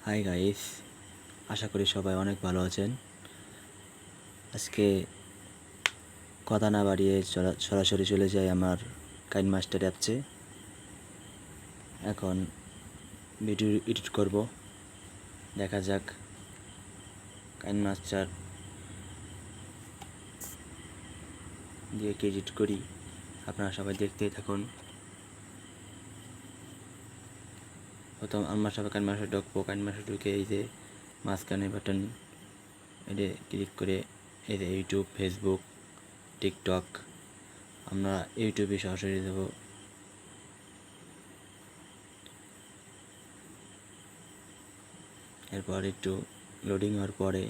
Hi guys, আশা করি সবাই অনেক ভালো আছেন। আজকে কথা না বাড়িয়ে সরাসরি চলে যাই আমার কাইনমাস্টার অ্যাপসে। এখন ভিডিও এডিট করব, দেখা যাক কাইনমাস্টার দিয়ে কি এডিট করি। আপনারা সবাই দেখতেই থাকুন। প্রথম আমার সবাই কাইনমাস্টার ঢুকবো। কাইনমাস্টার ঢুকে এই যে মাঝখানে বাটন এটা ক্লিক করে এই যে ইউটিউব, ফেসবুক, টিকটক, আমরা ইউটিউবে সরাসরি দেবো। এরপর একটু লোডিং হওয়ার পরে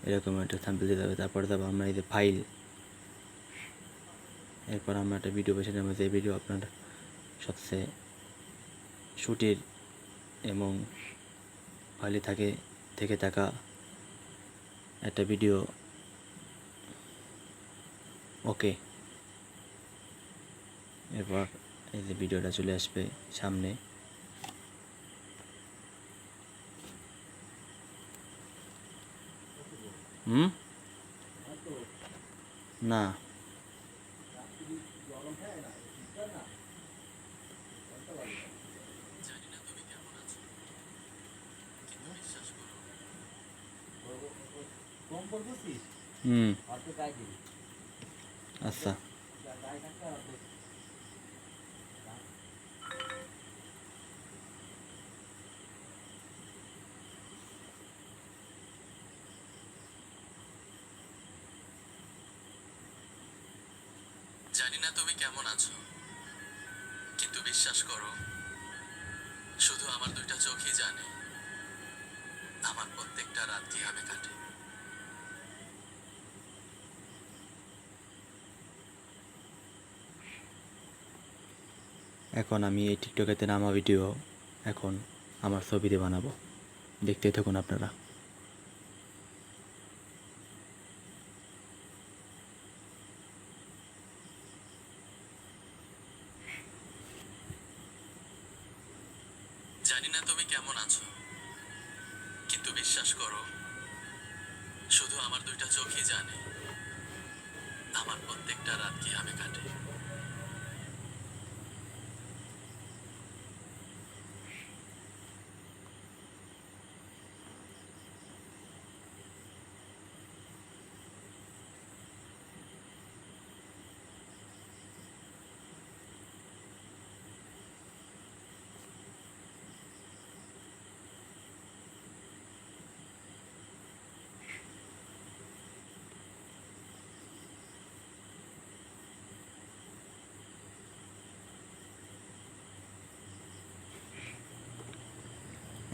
এরকম একটা থাম্বনেল দিতে হবে। তারপরে দেবো আমরা এই যে ফাইল। এরপর আমরা একটা ভিডিও বেছে নেবো, যে ভিডিও আপনার সবচেয়ে শুটের এবং ফাইলে থেকে থাকা একটা ভিডিও। ওকে, এরপর এই যে ভিডিওটা চলে আসবে সামনে। না, আচ্ছা, জানি না তুমি কেমন আছো, কিন্তু বিশ্বাস করো, শুধু আমার দুইটা চোখই জানে আমার প্রত্যেকটা রাত কিভাবে কাটে। এখন আমি এই টিকটকেতে নামা ভিডিও এখন আমার ছবিতে বানাবো, দেখতে থাকুন আপনারা। জানি না তুমি কেমন আছো, কিন্তু বিশ্বাস করো, শুধু আমার দুইটা চোখই জানে আমার প্রত্যেকটা রাত কিভাবে কাটে।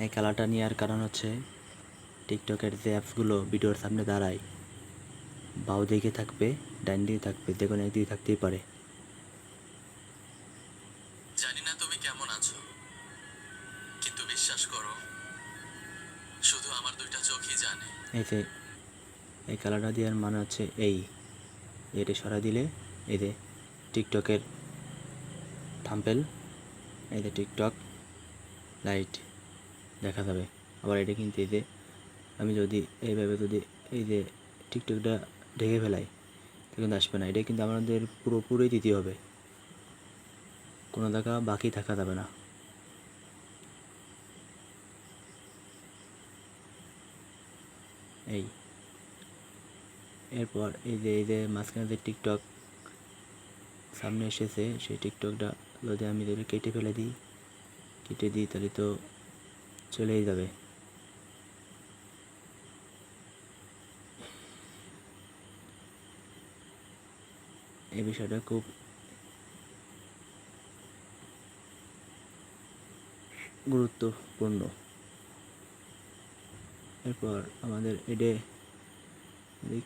এই কালারটা নেওয়ার কারণ হচ্ছে টিকটকের যে অ্যাপসগুলো ভিডিওর সামনে দাঁড়ায়, বাউ দিকে থাকবে, ডান দিকে থাকবে, যে কোনো একদিকে থাকতেই পারে। জানি না তুমি কেমন আছো, কিন্তু বিশ্বাস করো, শুধু আমার দুইটা চোখই জানে। এই যে এই কালারটা দেওয়ার মানে হচ্ছে এটা সরা দিলে এই যে টিকটকের থাম্বনেল, এই যে টিকটক লাইট দেখা যাবে। আবার এটা কিন্তু এই যে আমি যদি এইভাবে যদি এই যে টিকটকটা ঢেকে ফেলাই, কিন্তু আসবে না। এটা কিন্তু আমাদের পুরোপুরি দিতে হবে, কোনো জায়গা বাকি থাকা যাবে না। এরপর এই যে মাঝখানে যে টিকটক সামনে এসেছে, সেই টিকটকটা যদি আমি যদি কেটে দিই তাহলে তো চলেই যাবে। এই বিষয়টা খুব গুরুত্বপূর্ণ। এরপর আমাদের এটা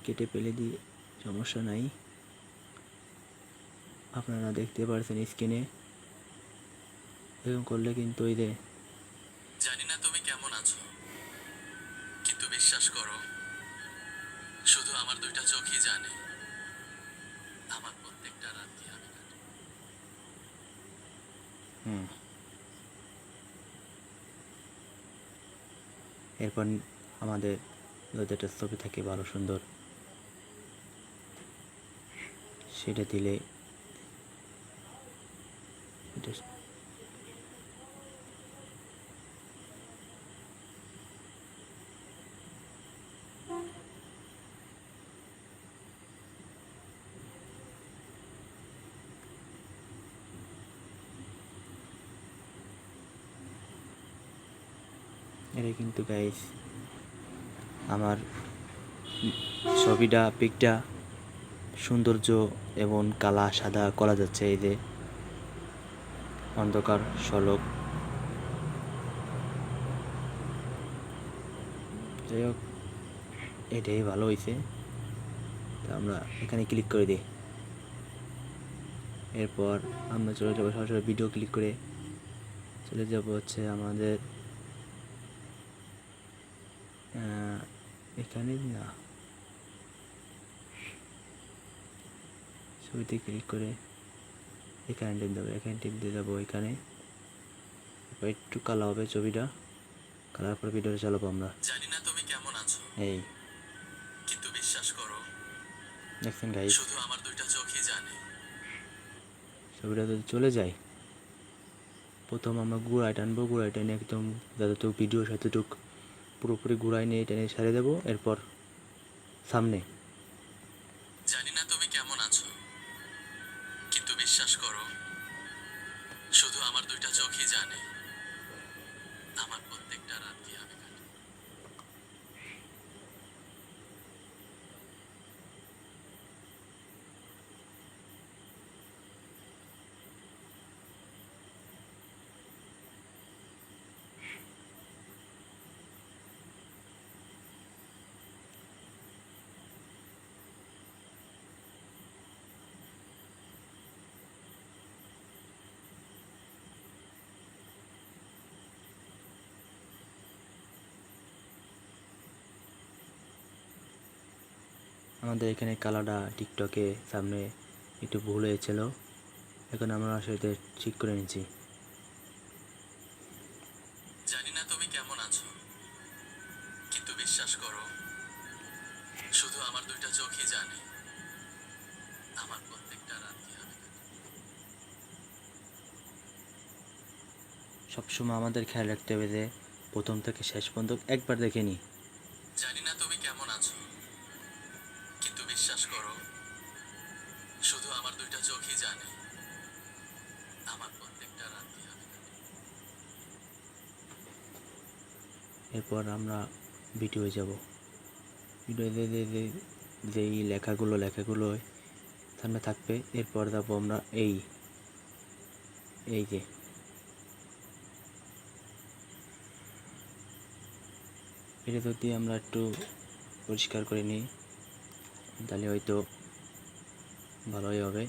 কেটে ফেলে দিই, সমস্যা নাই। আপনারা দেখতে পাচ্ছেন স্ক্রিনে, এরকম করলে কিন্তু এই যে জানি না তুমি কেমন আছো, কিন্তু বিশ্বাস করো, শুধু আমার দুইটা চোখই জানে আমার প্রত্যেকটা রাত কিভাবে কাটে। হুম এরপর আমাদের যদি একটা ছবি থাকে ভালো সুন্দর, সেটা দিলে এটা এটা কিন্তু গাইস আমার ছবিটা পিকটা সৌন্দর্য এবং কালা সাদা করা যাচ্ছে। এই যে অন্ধকার শলক, যাই হোক এটাই ভালো হয়েছে। তা আমরা এখানে ক্লিক করে দিই। এরপর আমরা চলে যাবো সরাসরি ভিডিও ক্লিক করে চলে যাব হচ্ছে আমাদের এখানে না, ছবিতে ক্লিক করে এখানে টিপ দেবো, এখানে টিপ দিয়ে যাবো এখানে। একটু কালো হবে ছবিটা, কালার পর ভিডিওটা চালাবো আমরা। জানি না তুমি কেমন আছো, এই কিন্তু বিশ্বাস করো দেখছেন গাইস, শুধু আমার দুইটা চোখই জানে। ছবিটা যদি চলে যায়, প্রথম আমরা গুঁড়ায় টানবো, গুঁড়ায় টেনে একদম যতটুকু ভিডিও সেতটুক পুরোপুরি গুঁড়ায় নিয়ে টেনে সারিয়ে দেবো। এরপর সামনে জানি না তুমি কেমন আছো, কিন্তু বিশ্বাস করো শুধু আমার দুইটা চোখই জানে আমার প্রত্যেকটা রাত কিভাবে কাটে। আমাদের এখানে কালারটা টিকটকে সামনে একটু ভুল হয়েছিল, এখন আমরা সেটা ঠিক করে নিচ্ছি। জানি না তুমি কেমন আছো, কিন্তু বিশ্বাস করো শুধু আমার দুইটা চোখই জানে আমার প্রত্যেকটা রাত কিভাবে কাটে। সবসময় আমাদের খেয়াল রাখতে হবে যে প্রথম থেকে শেষ পর্যন্ত একবার দেখে নিই। জানি না তুমি কেমন আছো, কিন্তু বিশ্বাস করো শুধু আমার দুইটা চোখই জানে আমার প্রত্যেকটা রাত কিভাবে কাটে। এরপর আমরা ভিডিও যাব, ভিডিও যেই লেখাগুলো সামনে থাকবে। এরপর যাবো আমরা এই এই যে এটা যদি আমরা একটু পরিষ্কার করে নিই তাহলে হয়তো ভালোই হবে।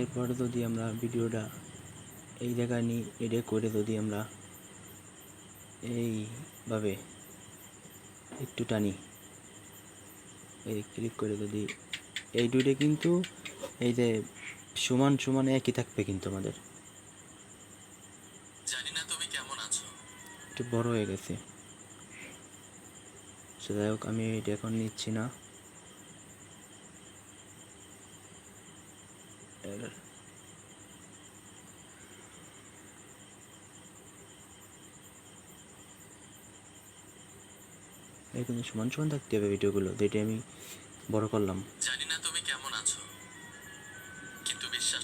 এরপর যদি আমরা ভিডিওটা এই জায়গায় নিই, এডিট করে যদি আমরা এইভাবে একটু টানি, এই ক্লিক করে যদি এই দুইটা কিন্তু এই যে সমান সমান একই থাকবে, কিন্তু আমাদের জানি না তুমি কেমন আছো, একটু বড় হয়ে গেছে। সে যাই হোক, আমি এটা এখন নিচ্ছি না। এই কিন্তু সমান সমান থাকতে হবে ভিডিওগুলো, যেটা আমি বড় করলাম। জানি না তুমি কেমন আছো, কিন্তু বিশ্বাস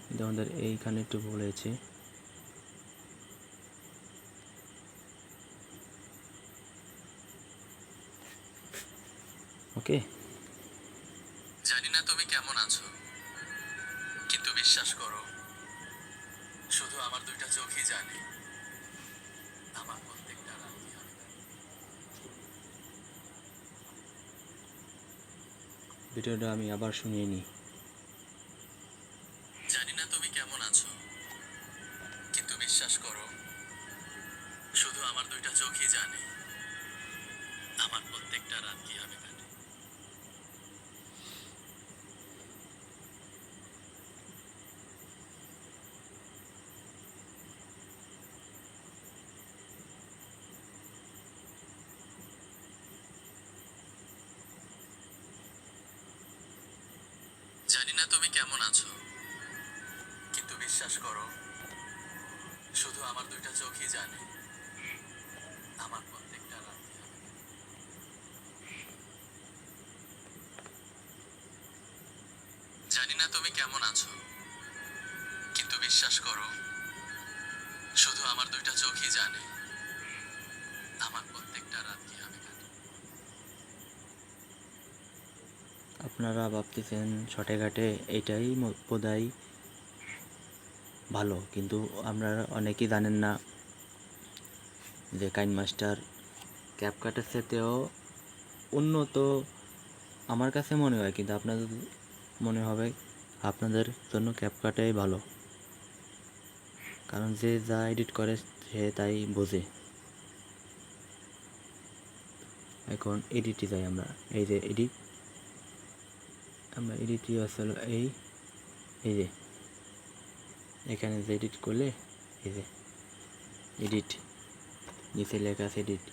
কিন্তু আমাদের এইখানে একটু ভুল হয়েছে। ওকে, জানি না তুমি কেমন আছো, কিন্তু বিশ্বাস করো শুধু আমার দুইটা চোখই জানে আমার প্রত্যেকটা রাত কিভাবে কাটে। ভিডিওটা আমি আবার শুনিয়ে নিই। জানি না তুমি কেমন আছো, কিন্তু বিশ্বাস করো শুধু আমার দুইটা চোখই জানে আমার প্রত্যেকটা রাত কিভাবে কাটে। না তুমি কেমন আছো, কিন্তু বিশ্বাস করো, শুধু আমার দুইটা চোখই জানে আমার প্রত্যেকটা রাত কিভাবে কাটে। জানি না তুমি কেমন আছো, কিন্তু বিশ্বাস করো, শুধু আমার দুইটা চোখই জানে আমার প্রত্যেকটা রাত কিভাবে কাটে। আপনারা ভাবতেছেন শর্টে ঘাটে এটাই বোধহয় ভালো, কিন্তু আপনারা অনেকেই জানেন না যে কাইনমাস্টার ক্যাপকাটের সাথেও উন্নত আমার কাছে মনে হয়, কিন্তু আপনাদের মনে হবে আপনাদের জন্য ক্যাপকাটাই ভালো, কারণ যে যা এডিট করে সে তাই বোঝে। এখন এডিটে যাই আমরা, এই যে এডিট, আমরা এডিটই আসলে এই এই যে এখানে যে এডিট করলে এই যে এডিট নিচে লেখা আছে এডিট,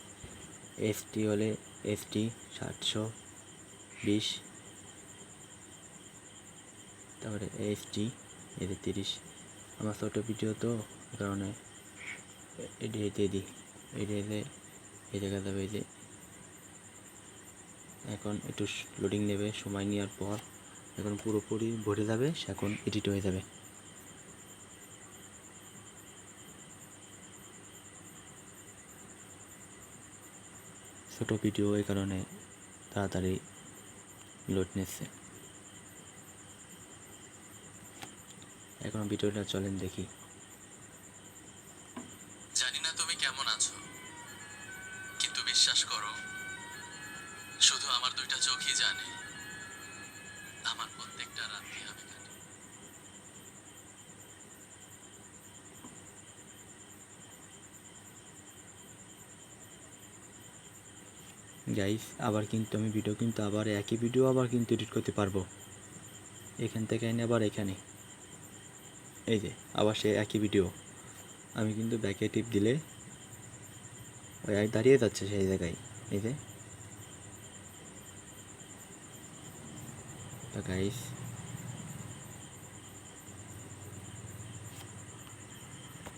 এসটি হলে এসটি 720, তারপরে এসটি এই যে 30। আমার ছোটো ভিডিও তো এই কারণে এডিট দিই, এডিটে এই দেখা যাবে এই যে এখন একটু লোডিং নেবে, সময় নেওয়ার পর এখন পুরোপুরি ভরে যাবে, সে এখন এডিট হয়ে যাবে। ছোটো ভিডিও এই কারণে তাড়াতাড়ি লোড নিচ্ছে। এখন ভিডিওটা চলেন দেখি। জানি না তুমি কেমন আছো, কিন্তু বিশ্বাস করো, শুধু আমার দুইটা চোখই জানে আমার প্রত্যেকটা রাত কিভাবে কাটে। গাইস আবার কিন্তু আমি ভিডিও কিন্তু আবার একই ভিডিও আবার কিন্তু এডিট করতে পারবো, এখান থেকে এনে আবার এখানে এই যে আবার সে একই ভিডিও আমি কিন্তু ব্যাকে টিপ দিলে ওই দাঁড়িয়ে যাচ্ছে সেই জায়গায়, এই যে গাইস